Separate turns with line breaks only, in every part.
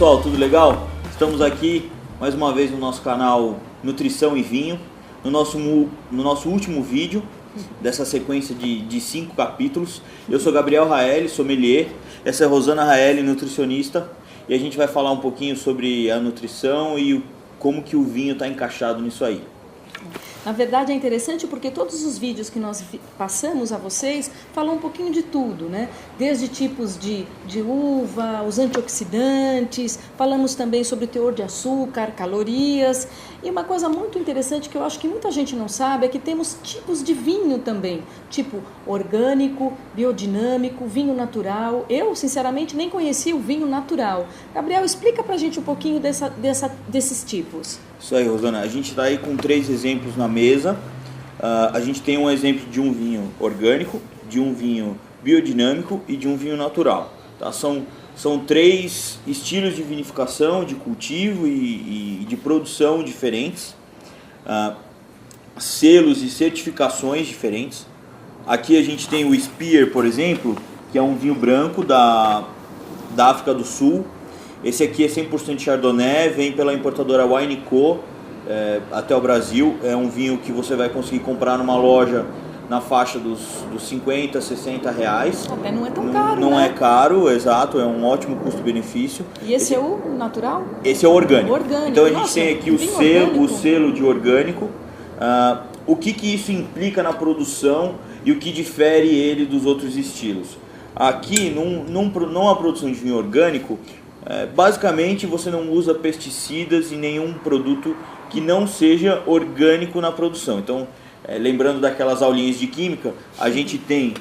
pessoal, tudo legal? Estamos aqui mais uma vez no nosso canal Nutrição e Vinho, no nosso último vídeo dessa sequência de 5 capítulos. Eu sou Gabriel Raeli, sommelier, essa é Rosana Raeli, nutricionista, e a gente vai falar um pouquinho sobre a nutrição e como que o vinho está encaixado nisso aí.
Na verdade é interessante porque todos os vídeos que nós passamos a vocês falam um pouquinho de tudo, né? Desde tipos de uva, os antioxidantes, falamos também sobre o teor de açúcar, calorias. E uma coisa muito interessante que eu acho que muita gente não sabe é que temos tipos de vinho também, tipo orgânico, biodinâmico, vinho natural. Eu, sinceramente, nem conhecia o vinho natural. Gabriel, explica pra gente um pouquinho desses tipos.
Isso aí, Rosana. A gente está aí com 3 exemplos na mesa. A gente tem um exemplo de um vinho orgânico, de um vinho biodinâmico e de um vinho natural. Tá? São 3 estilos de vinificação, de cultivo e de produção diferentes. Selos e certificações diferentes. Aqui a gente tem o Spear, por exemplo, que é um vinho branco da África do Sul. Esse aqui é 100% Chardonnay, vem pela importadora Wine Co. Até o Brasil. É um vinho que você vai conseguir comprar numa loja na faixa dos 50, 60 reais.
Até não é tão caro,
Não
né?
é caro, exato, é um ótimo custo-benefício.
E esse é o natural?
Esse é o orgânico. Então a gente
Nossa,
tem aqui o selo de orgânico. O que isso implica na produção e o que difere ele dos outros estilos. Aqui, numa produção de vinho orgânico, basicamente você não usa pesticidas e nenhum produto que não seja orgânico na produção. Então, lembrando daquelas aulinhas de química, a gente tem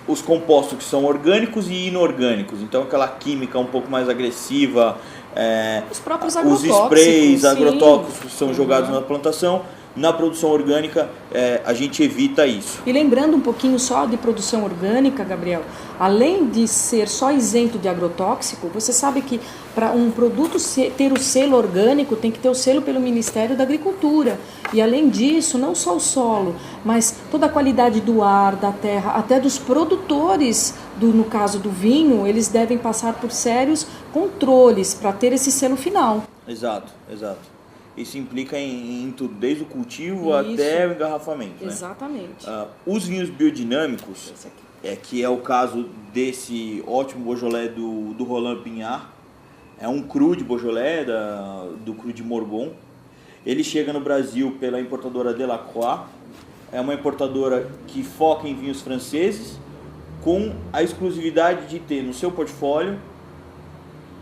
os compostos que são orgânicos e inorgânicos. Então aquela química um pouco mais agressiva,
os próprios
os sprays agrotóxicos
sim,
são jogados na plantação. Na produção orgânica, a gente evita isso.
E lembrando um pouquinho só de produção orgânica, Gabriel, além de ser só isento de agrotóxico, você sabe que para um produto ter o selo orgânico, tem que ter o selo pelo Ministério da Agricultura. E além disso, não só o solo, mas toda a qualidade do ar, da terra, até dos produtores, no caso do vinho, eles devem passar por sérios controles para ter esse selo final.
Exato. Isso implica em tudo, desde o cultivo até o engarrafamento.
Exatamente.
Né? Os vinhos biodinâmicos, que é o caso desse ótimo Beaujolais do Roland Pignard, é um cru de Beaujolais, do cru de Morgon. Ele chega no Brasil pela importadora Delacroix, é uma importadora que foca em vinhos franceses, com a exclusividade de ter no seu portfólio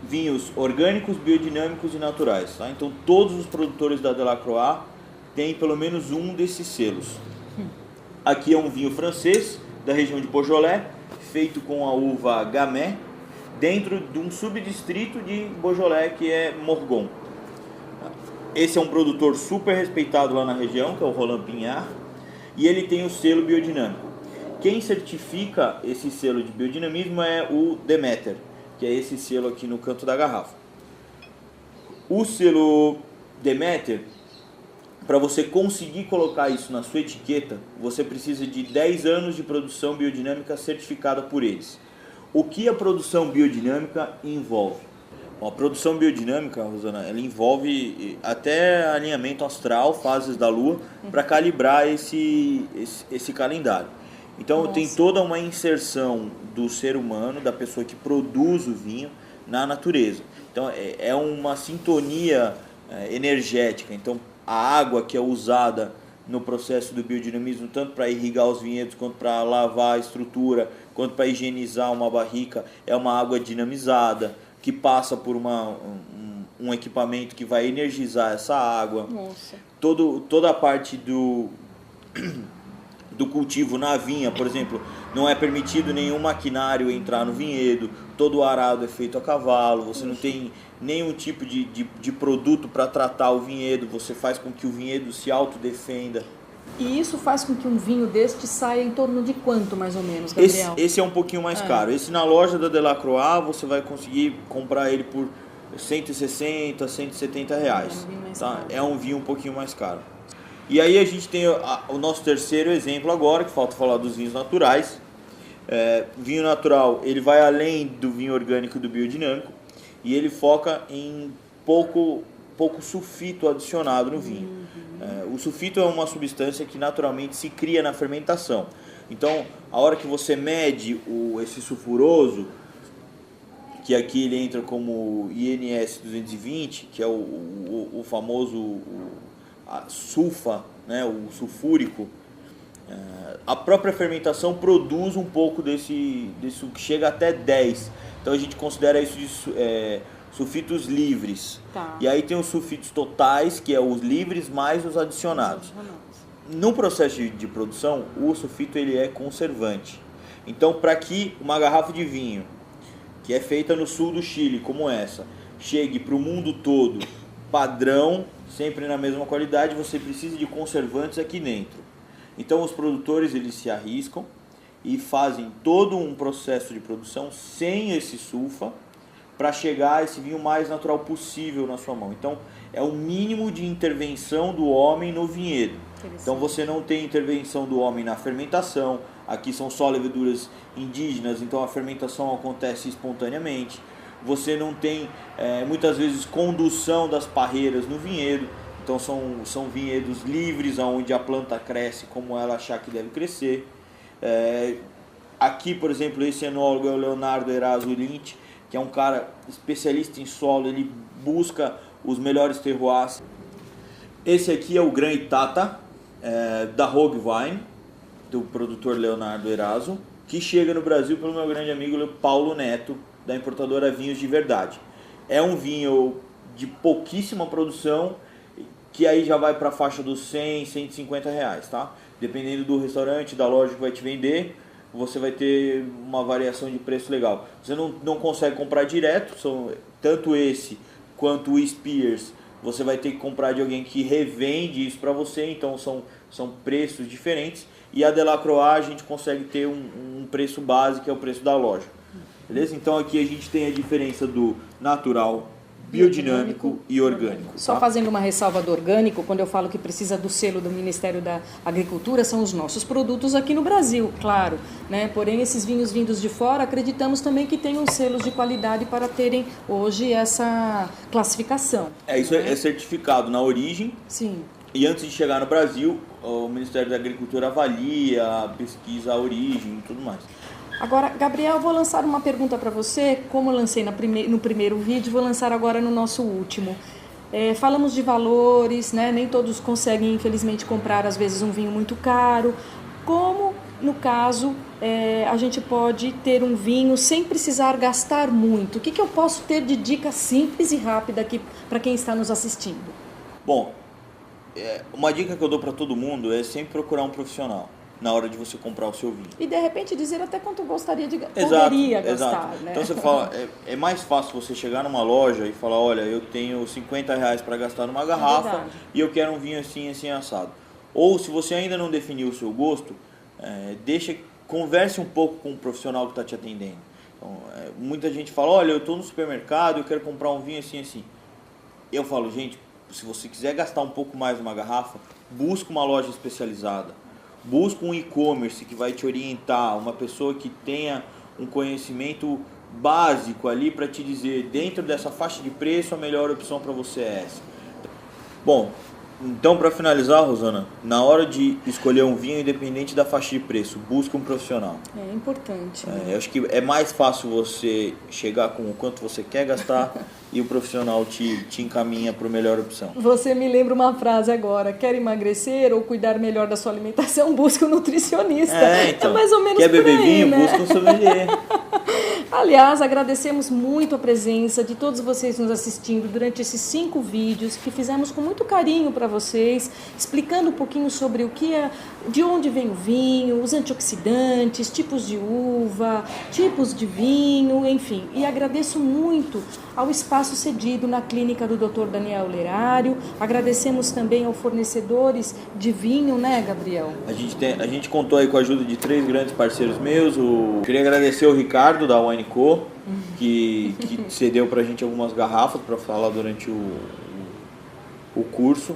vinhos orgânicos, biodinâmicos e naturais. Tá? Então todos os produtores da Delacroix têm pelo menos um desses selos. Aqui é um vinho francês da região de Beaujolais, feito com a uva Gamay, dentro de um subdistrito de Beaujolais que é Morgon. Esse é um produtor super respeitado lá na região, que é o Roland Pignard, e ele tem o selo biodinâmico. Quem certifica esse selo de biodinamismo é o Demeter, que é esse selo aqui no canto da garrafa. O selo Demeter, para você conseguir colocar isso na sua etiqueta, você precisa de 10 anos de produção biodinâmica certificada por eles. O que a produção biodinâmica envolve? A produção biodinâmica, Rosana, ela envolve até alinhamento astral, fases da lua, para calibrar esse calendário. Então tem toda uma inserção do ser humano, da pessoa que produz o vinho, na natureza. Então é uma sintonia energética. Então a água que é usada no processo do biodinamismo, tanto para irrigar os vinhedos, quanto para lavar a estrutura, quanto para higienizar uma barrica, é uma água dinamizada, que passa por um equipamento que vai energizar essa água.
Nossa.
Toda a parte do cultivo na vinha, por exemplo, não é permitido nenhum maquinário entrar no vinhedo, todo o arado é feito a cavalo, você não tem nenhum tipo de produto para tratar o vinhedo, você faz com que o vinhedo se autodefenda.
E isso faz com que um vinho deste saia em torno de quanto, mais ou menos, Gabriel?
Esse é um pouquinho mais caro. Esse na loja da Delacroix você vai conseguir comprar ele por 160, 170 reais. Tá? É um vinho um pouquinho mais caro. E aí a gente tem o nosso terceiro exemplo agora, que falta falar dos vinhos naturais. Vinho natural, ele vai além do vinho orgânico e do biodinâmico. e ele foca em pouco sulfito adicionado no vinho. O sulfito é uma substância que naturalmente se cria na fermentação. Então, a hora que você mede esse sulfuroso, que aqui ele entra como INS 220, que é o famoso sulfa, né, o sulfúrico, a própria fermentação produz um pouco desse que chega até 10. Então a gente considera isso de sulfitos livres.
Tá.
E aí tem os sulfitos totais, que é os livres mais os adicionados. No processo de produção, o sulfito ele é conservante. Então, para que uma garrafa de vinho, que é feita no sul do Chile, como essa, chegue para o mundo todo padrão, sempre na mesma qualidade, você precisa de conservantes aqui dentro. Então, os produtores eles se arriscam e fazem todo um processo de produção sem esse sulfa, para chegar a esse vinho mais natural possível na sua mão. Então, é o mínimo de intervenção do homem no vinhedo. Então, você não tem intervenção do homem na fermentação. Aqui são só leveduras indígenas, então a fermentação acontece espontaneamente. Você não tem, muitas vezes, condução das parreiras no vinhedo. Então, são vinhedos livres, onde a planta cresce como ela achar que deve crescer. Aqui, por exemplo, esse enólogo é o Leonardo Eraso Lynch, que é um cara especialista em solo, ele busca os melhores terroirs. Esse aqui é o Gran Itata, da Rogue Wine, do produtor Leonardo Eraso, que chega no Brasil pelo meu grande amigo Paulo Neto, da importadora Vinhos de Verdade. É um vinho de pouquíssima produção, que aí já vai para a faixa dos 100, 150 reais, tá? Dependendo do restaurante, da loja que vai te vender, você vai ter uma variação de preço legal. Você não consegue comprar direto, tanto esse quanto o Spears, você vai ter que comprar de alguém que revende isso para você, então são preços diferentes. E a Delacroix a gente consegue ter um preço base, que é o preço da loja. Beleza? Então aqui a gente tem a diferença do natural, biodinâmico e orgânico.
Só
tá?
fazendo uma ressalva do orgânico, quando eu falo que precisa do selo do Ministério da Agricultura, são os nossos produtos aqui no Brasil, claro, né? Porém, esses vinhos vindos de fora, acreditamos também que tenham selos de qualidade para terem hoje essa classificação.
Isso é certificado na origem.
Sim.
E antes de chegar no Brasil, o Ministério da Agricultura avalia, pesquisa a origem e tudo mais.
Agora, Gabriel, eu vou lançar uma pergunta para você, como eu lancei no primeiro vídeo, vou lançar agora no nosso último. Falamos de valores, né? Nem todos conseguem, infelizmente, comprar, às vezes, um vinho muito caro. Como, no caso, a gente pode ter um vinho sem precisar gastar muito? O que eu posso ter de dica simples e rápida aqui para quem está nos assistindo?
Bom, uma dica que eu dou para todo mundo é sempre procurar um profissional na hora de você comprar o seu vinho.
E de repente dizer até quanto gostaria de
poderia
gastar. Né?
Então você fala, é mais fácil você chegar numa loja e falar, olha, eu tenho 50 reais para gastar numa garrafa e eu quero um vinho assim, assim, assado. Ou se você ainda não definiu o seu gosto, converse um pouco com o profissional que está te atendendo. Então, muita gente fala, olha, eu estou no supermercado, eu quero comprar um vinho assim, assim. Eu falo, gente, se você quiser gastar um pouco mais numa garrafa, busca uma loja especializada. Busca um e-commerce que vai te orientar, uma pessoa que tenha um conhecimento básico ali para te dizer, dentro dessa faixa de preço, a melhor opção para você é essa. Bom, então para finalizar, Rosana, na hora de escolher um vinho, independente da faixa de preço, busca um profissional.
É importante.
Eu acho que é mais fácil você chegar com o quanto você quer gastar e o profissional te encaminha para a melhor opção.
Você me lembra uma frase agora, quer emagrecer ou cuidar melhor da sua alimentação, busca um nutricionista.
Então,
é mais ou menos
quer beber
por aí,
vinho,
né?
busca um sommelier.
Aliás, agradecemos muito a presença de todos vocês nos assistindo durante esses 5 vídeos que fizemos com muito carinho para vocês, explicando um pouquinho sobre o que de onde vem o vinho, os antioxidantes, tipos de uva, tipos de vinho, enfim. E agradeço muito ao espaço cedido na clínica do Dr. Daniel Lerário. Agradecemos também aos fornecedores de vinho, né, Gabriel?
A gente contou aí com a ajuda de 3 grandes parceiros meus. Queria agradecer o Ricardo da Wineco, que cedeu pra gente algumas garrafas para falar durante o curso.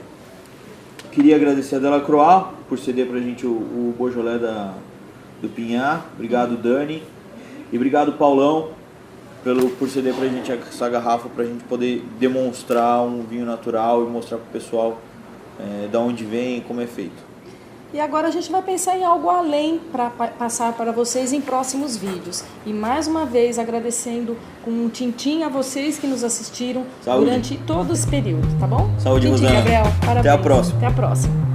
Queria agradecer a Delacroix por ceder pra gente o Beaujolais do Pinhar. Obrigado, Dani. E obrigado, Paulão, por ceder pra gente essa garrafa, pra gente poder demonstrar um vinho natural e mostrar pro pessoal da onde vem e como é feito.
E agora a gente vai pensar em algo além para passar para vocês em próximos vídeos. E mais uma vez agradecendo com um tintim a vocês que nos assistiram durante todo esse período, tá bom?
Saúde,
tintim,
Rosana.
Gabriel. Parabéns.
Até a próxima.
Até a próxima.